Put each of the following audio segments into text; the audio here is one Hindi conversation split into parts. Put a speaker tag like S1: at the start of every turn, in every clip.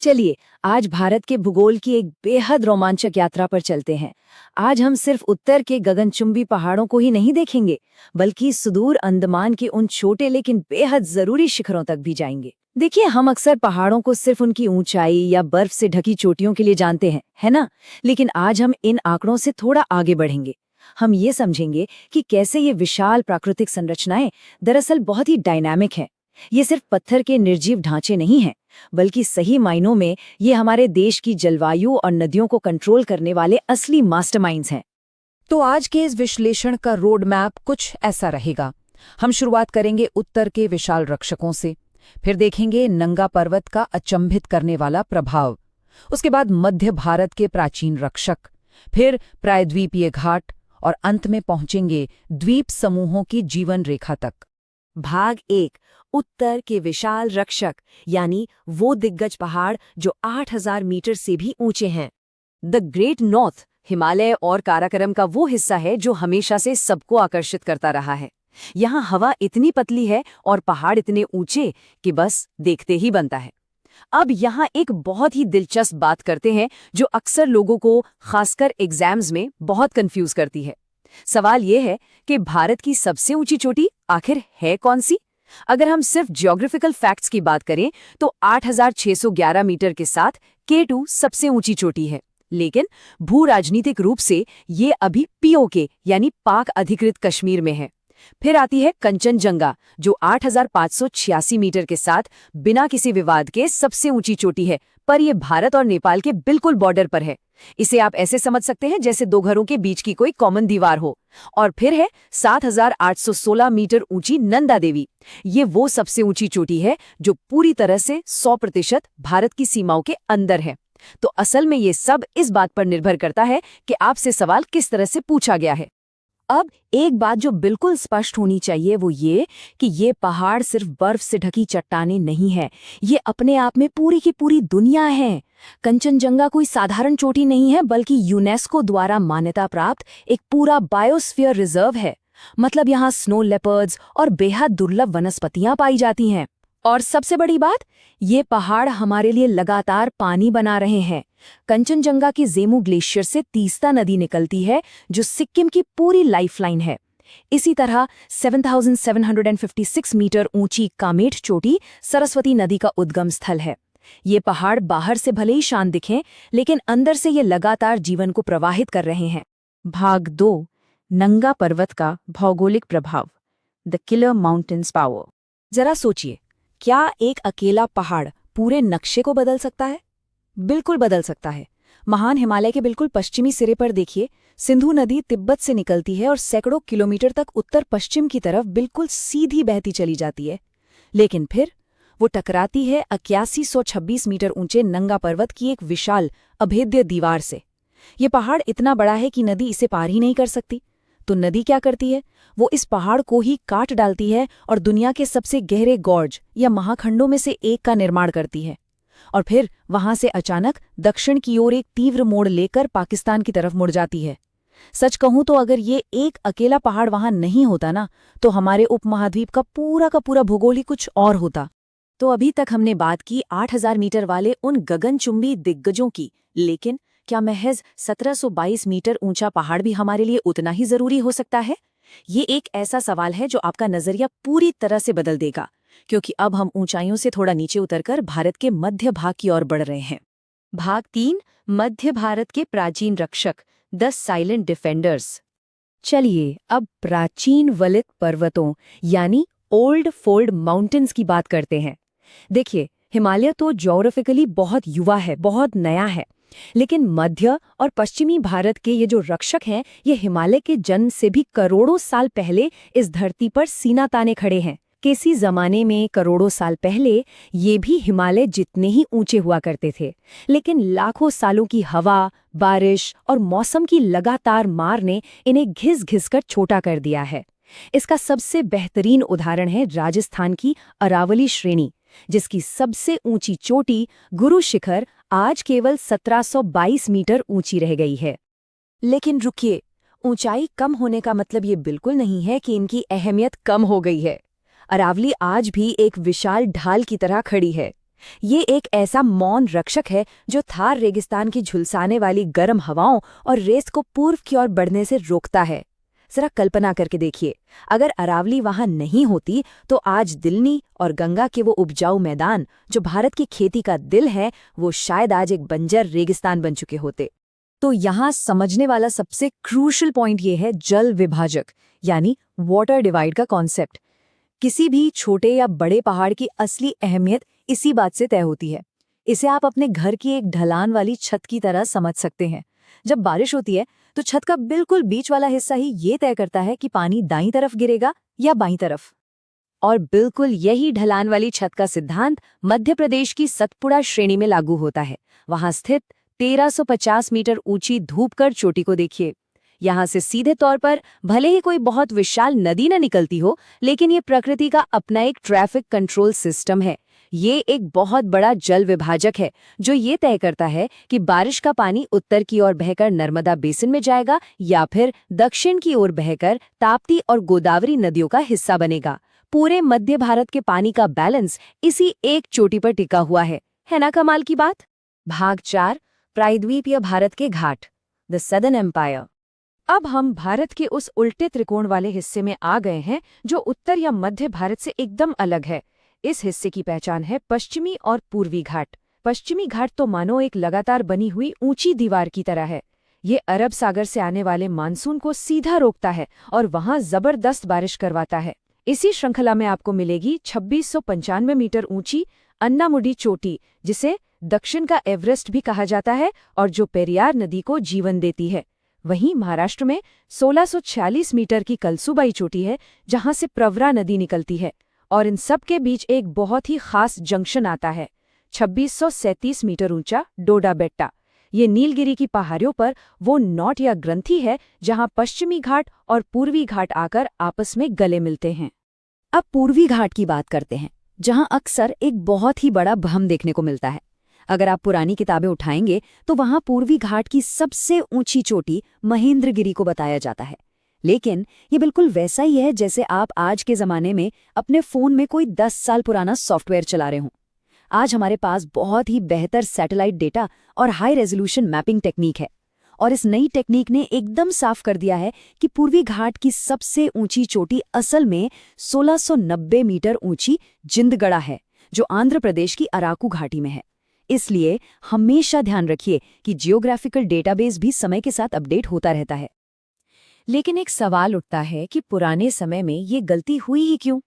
S1: चलिए आज भारत के भूगोल की एक बेहद रोमांचक यात्रा पर चलते हैं। आज हम सिर्फ उत्तर के गगनचुंबी पहाड़ों को ही नहीं देखेंगे, बल्कि सुदूर अंडमान के उन छोटे लेकिन बेहद जरूरी शिखरों तक भी जाएंगे। देखिए, हम अक्सर पहाड़ों को सिर्फ उनकी ऊंचाई या बर्फ से ढकी चोटियों के लिए जानते हैं, है ना? लेकिन आज हम इन आंकड़ों से थोड़ा आगे बढ़ेंगे। हम ये समझेंगे कि कैसे ये विशाल प्राकृतिक संरचनाएं दरअसल बहुत ही डायनामिक हैं। ये सिर्फ पत्थर के निर्जीव ढांचे नहीं हैं, बल्कि सही मायनों में ये हमारे देश की जलवायु और नदियों को कंट्रोल करने वाले असली मास्टरमाइंड्स हैं।
S2: तो आज के इस विश्लेषण का रोड मैप कुछ ऐसा रहेगा। हम शुरुआत करेंगे उत्तर के विशाल रक्षकों से, फिर देखेंगे नंगा पर्वत का अचंभित करने वाला प्रभाव, उसके बाद मध्य भारत के प्राचीन रक्षक, फिर प्रायद्वीपीय घाट और अंत में पहुंचेंगे द्वीप समूहों की जीवन रेखा तक।
S1: भाग 1, उत्तर के विशाल रक्षक, यानी वो दिग्गज पहाड़ जो 8000 मीटर से भी ऊंचे हैं। द ग्रेट नॉर्थ हिमालय और काराकोरम का वो हिस्सा है जो हमेशा से सबको आकर्षित करता रहा है। यहाँ हवा इतनी पतली है और पहाड़ इतने ऊंचे कि बस देखते ही बनता है। अब यहाँ एक बहुत ही दिलचस्प बात करते हैं जो अक्सर लोगों को, खासकर एग्जाम्स में, बहुत कंफ्यूज करती है। सवाल ये है कि भारत की सबसे ऊंची चोटी आखिर है कौन सी? अगर हम सिर्फ ज्योग्राफिकल फैक्ट्स की बात करें तो 8611 मीटर के साथ K2 सबसे ऊंची चोटी है, लेकिन भू राजनीतिक रूप से ये अभी POK यानी पाक अधिकृत कश्मीर में है। फिर आती है कंचनजंगा जो 8586 मीटर के साथ बिना किसी विवाद के सबसे ऊंची चोटी है, पर यह भारत और नेपाल के बिल्कुल बॉर्डर पर है। इसे आप ऐसे समझ सकते हैं जैसे दो घरों के बीच की कोई कॉमन दीवार हो। और फिर है 7816 मीटर ऊंची नंदा देवी। ये वो सबसे ऊंची चोटी है जो पूरी तरह से 100% भारत की सीमाओं के अंदर है। तो असल में ये सब इस बात पर निर्भर करता है कि आपसे सवाल किस तरह से पूछा गया है। अब एक बात जो बिल्कुल स्पष्ट होनी चाहिए वो ये कि ये पहाड़ सिर्फ बर्फ से ढकी चट्टानें नहीं है, ये अपने आप में पूरी की पूरी दुनिया है। कंचनजंगा कोई साधारण चोटी नहीं है, बल्कि यूनेस्को द्वारा मान्यता प्राप्त एक पूरा बायोस्फीयर रिजर्व है। मतलब यहाँ स्नो लेपर्ड्स और बेहद दुर्लभ वनस्पतियां पाई जाती हैं। और सबसे बड़ी बात, ये पहाड़ हमारे लिए लगातार पानी बना रहे हैं। कंचनजंगा की जेमू ग्लेशियर से तीस्ता नदी निकलती है जो सिक्किम की पूरी लाइफलाइन है। इसी तरह 7756 मीटर ऊंची कामेट चोटी सरस्वती नदी का उद्गम स्थल है। ये पहाड़ बाहर से भले ही शांत दिखें, लेकिन अंदर से ये लगातार जीवन को प्रवाहित कर रहे हैं।
S2: भाग 2, नंगा पर्वत का भौगोलिक प्रभाव, द किलर माउंटेन्स पावर।
S1: जरा सोचिए, क्या एक अकेला पहाड़ पूरे नक्शे को बदल सकता है? बिल्कुल बदल सकता है। महान हिमालय के बिल्कुल पश्चिमी सिरे पर देखिए, सिंधु नदी तिब्बत से निकलती है और सैकड़ों किलोमीटर तक उत्तर पश्चिम की तरफ बिल्कुल सीधी बहती चली जाती है। लेकिन फिर वो टकराती है 8126 मीटर ऊंचे नंगा पर्वत की एक विशाल अभेद्य दीवार से। ये पहाड़ इतना बड़ा है कि नदी इसे पार ही नहीं कर सकती। तो नदी क्या करती है? वो इस पहाड़ को ही काट डालती है और दुनिया के सबसे गहरे गॉर्ज या महाखंडों में से एक का निर्माण करती है। और फिर वहां से अचानक दक्षिण की ओर एक तीव्र मोड़ लेकर पाकिस्तान की तरफ मुड़ जाती है। सच कहूं तो अगर ये एक अकेला पहाड़ वहां नहीं होता ना, तो हमारे उपमहाद्वीप का पूरा भूगोल ही कुछ और होता। तो अभी तक हमने बात की 8000 मीटर वाले उन गगनचुंबी दिग्गजों की, लेकिन क्या महज 1722 मीटर ऊंचा पहाड़ भी हमारे लिए उतना ही जरूरी हो सकता है? ये एक ऐसा सवाल है जो आपका नजरिया पूरी तरह से बदल देगा, क्योंकि अब हम ऊंचाइयों से थोड़ा नीचे उतरकर भारत के मध्य भाग की ओर बढ़ रहे हैं। भाग 3, मध्य भारत के प्राचीन रक्षक, द साइलेंट डिफेंडर्स। चलिए अब प्राचीन वलित पर्वतों यानी ओल्ड फोल्ड माउंटेन्स की बात करते हैं। देखिए, हिमालय तो ज्योग्राफिकली बहुत युवा है, बहुत नया है, लेकिन मध्य और पश्चिमी भारत के ये जो रक्षक हैं, ये हिमालय के जन्म से भी करोड़ों साल पहले इस धरती पर सीना ताने खड़े हैं। किसी जमाने में करोड़ों साल पहले ये भी हिमालय जितने ही ऊंचे हुआ करते थे, लेकिन लाखों सालों की हवा, बारिश और मौसम की लगातार मार ने इन्हें घिस-घिस कर छोटा कर दिया है। इसका सबसे बेहतरीन उदाहरण है राजस्थान की अरावली श्रेणी, जिसकी सबसे ऊंची चोटी गुरु शिखर आज केवल 1722 मीटर ऊंची रह गई है। लेकिन रुकिए, ऊंचाई कम होने का मतलब ये बिल्कुल नहीं है कि इनकी अहमियत कम हो गई है। अरावली आज भी एक विशाल ढाल की तरह खड़ी है। ये एक ऐसा मौन रक्षक है जो थार रेगिस्तान की झुलसाने वाली गर्म हवाओं और रेत को पूर्व की ओर बढ़ने से रोकता है। जरा कल्पना करके देखिए, अगर अरावली वहां नहीं होती तो आज दिल्ली और गंगा के वो उपजाऊ मैदान जो भारत की खेती का दिल है, वो शायद आज एक बंजर रेगिस्तान बन चुके होते। तो यहाँ समझने वाला सबसे क्रूशल पॉइंट ये है जल विभाजक यानी वाटर डिवाइड का कॉन्सेप्ट। किसी भी छोटे या बड़े पहाड़ की असली अहमियत इसी बात से तय होती है। इसे आप अपने घर की एक ढलान वाली छत की तरह समझ सकते हैं। जब बारिश होती है तो छत का बिल्कुल बीच वाला हिस्सा ही ये तय करता है कि पानी दाईं तरफ गिरेगा या बाईं तरफ। और बिल्कुल यही ढलान वाली छत का सिद्धांत मध्य प्रदेश की सतपुड़ा श्रेणी में लागू होता है। वहां स्थित 1350 मीटर ऊंची धूपगढ़ चोटी को देखिए। यहाँ से सीधे तौर पर भले ही कोई बहुत विशाल नदी न निकलती हो, लेकिन ये प्रकृति का अपना एक ट्रैफिक कंट्रोल सिस्टम है। ये एक बहुत बड़ा जल विभाजक है जो ये तय करता है कि बारिश का पानी उत्तर की ओर बहकर नर्मदा बेसिन में जाएगा या फिर दक्षिण की ओर बहकर ताप्ती और गोदावरी नदियों का हिस्सा बनेगा। पूरे मध्य भारत के पानी का बैलेंस इसी एक चोटी पर टिका हुआ है ना कमाल की बात। भाग 4, प्रायद्वीपीय भारत के घाट, द सदर्न एम्पायर। अब हम भारत के उस उल्टे त्रिकोण वाले हिस्से में आ गए हैं जो उत्तर या मध्य भारत से एकदम अलग है। इस हिस्से की पहचान है पश्चिमी और पूर्वी घाट। पश्चिमी घाट तो मानो एक लगातार बनी हुई ऊंची दीवार की तरह है। ये अरब सागर से आने वाले मानसून को सीधा रोकता है और वहां जबरदस्त बारिश करवाता है। इसी श्रृंखला में आपको मिलेगी 2695 मीटर ऊंची अन्नामुडी चोटी, जिसे दक्षिण का एवरेस्ट भी कहा जाता है और जो पेरियार नदी को जीवन देती है। वहीं महाराष्ट्र में 1646 मीटर की कलसुबाई चोटी है जहां से प्रवरा नदी निकलती है। और इन सब के बीच एक बहुत ही खास जंक्शन आता है, 2637 मीटर ऊंचा डोडा बेट्टा। ये नीलगिरी की पहाड़ियों पर वो नॉट या ग्रंथि है जहां पश्चिमी घाट और पूर्वी घाट आकर आपस में गले मिलते हैं। अब पूर्वी घाट की बात करते हैं, जहां अक्सर एक बहुत ही बड़ा भ्रम देखने को मिलता है। अगर आप पुरानी किताबें उठाएंगे तो वहां पूर्वी घाट की सबसे ऊंची चोटी महेंद्रगिरी को बताया जाता है। लेकिन ये बिल्कुल वैसा ही है जैसे आप आज के ज़माने में अपने फ़ोन में कोई 10 साल पुराना सॉफ्टवेयर चला रहे हों। आज हमारे पास बहुत ही बेहतर सैटेलाइट डेटा और हाई रेजोल्यूशन मैपिंग टेक्निक है, और इस नई टेक्निक ने एकदम साफ कर दिया है कि पूर्वी घाट की सबसे ऊंची चोटी असल में 1690 मीटर ऊंची जिंदगढ़ा है, जो आंध्र प्रदेश की अराकू घाटी में है। इसलिए हमेशा ध्यान रखिए कि जियोग्राफिकल डेटाबेस भी समय के साथ अपडेट होता रहता है। लेकिन एक सवाल उठता है कि पुराने समय में ये गलती हुई ही क्यों?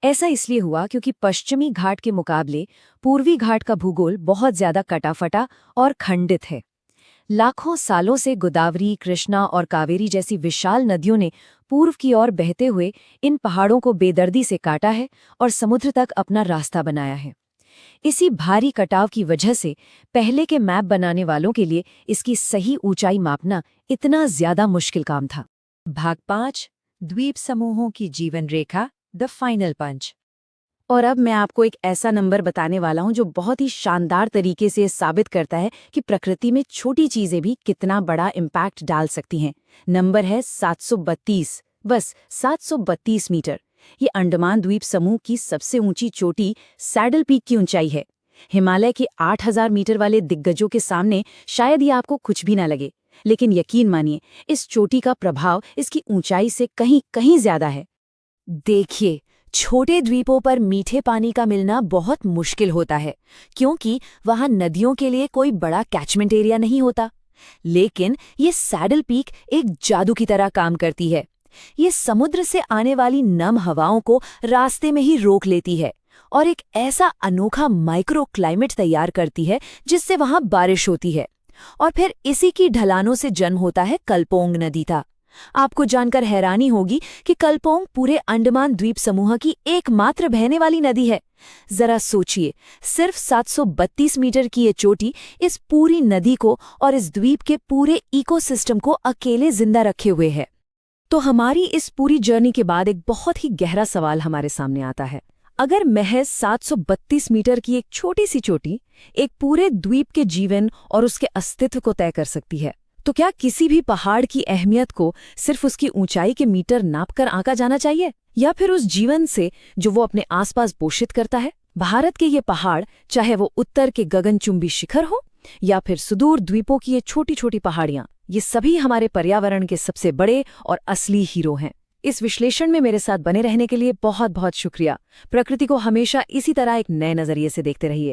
S1: ऐसा इसलिए हुआ क्योंकि पश्चिमी घाट के मुकाबले पूर्वी घाट का भूगोल बहुत ज्यादा कटाफटा और खंडित है। लाखों सालों से गोदावरी, कृष्णा और कावेरी जैसी विशाल नदियों ने पूर्व की ओर बहते हुए इन पहाड़ों को बेदर्दी से काटा है और समुद्र तक अपना रास्ता बनाया है। इसी भारी कटाव की वजह से पहले के मैप बनाने वालों के लिए इसकी सही ऊंचाई मापना इतना ज्यादा मुश्किल काम था। भाग 5, द्वीप समूहों की जीवन रेखा, द फाइनल पंच। और अब मैं आपको एक ऐसा नंबर बताने वाला हूं जो बहुत ही शानदार तरीके से साबित करता है कि प्रकृति में छोटी चीजें भी कितना बड़ा इम्पैक्ट डाल सकती हैं। नंबर है 732, बस 732 मीटर। ये अंडमान द्वीप समूह की सबसे ऊंची चोटी सैडल पीक की ऊंचाई है। हिमालय के 8000 मीटर वाले दिग्गजों के सामने शायद ये आपको कुछ भी ना लगे, लेकिन यकीन मानिए इस चोटी का प्रभाव इसकी ऊंचाई से कहीं कहीं ज्यादा है। देखिए, छोटे द्वीपों पर मीठे पानी का मिलना बहुत मुश्किल होता है क्योंकि वहां नदियों के लिए कोई बड़ा कैचमेंट एरिया नहीं होता। लेकिन ये सैडल पीक एक जादू की तरह काम करती है। ये समुद्र से आने वाली नम हवाओं को रास्ते में ही रोक लेती है और एक ऐसा अनोखा माइक्रो क्लाइमेट तैयार करती है जिससे वहां बारिश होती है। और फिर इसी की ढलानों से जन्म होता है कल्पोंग नदी का। आपको जानकर हैरानी होगी कि कल्पोंग पूरे अंडमान द्वीप समूह की एकमात्र बहने वाली नदी है। जरा सोचिए, सिर्फ 732 मीटर की ये चोटी इस पूरी नदी को और इस द्वीप के पूरे इकोसिस्टम को अकेले जिंदा रखे हुए है। तो हमारी इस पूरी जर्नी के बाद एक बहुत ही गहरा सवाल हमारे सामने आता है। अगर महज 732 मीटर की एक छोटी सी चोटी एक पूरे द्वीप के जीवन और उसके अस्तित्व को तय कर सकती है, तो क्या किसी भी पहाड़ की अहमियत को सिर्फ उसकी ऊंचाई के मीटर नापकर आंका जाना चाहिए, या फिर उस जीवन से जो वो अपने आसपास पोषित करता है? भारत के ये पहाड़, चाहे वो उत्तर के गगनचुंबी शिखर हो या फिर सुदूर द्वीपों की ये छोटी छोटी पहाड़ियां, ये सभी हमारे पर्यावरण के सबसे बड़े और असली हीरो हैं। इस विश्लेषण में मेरे साथ बने रहने के लिए बहुत बहुत शुक्रिया। प्रकृति को हमेशा इसी तरह एक नए नजरिए से देखते रहिए।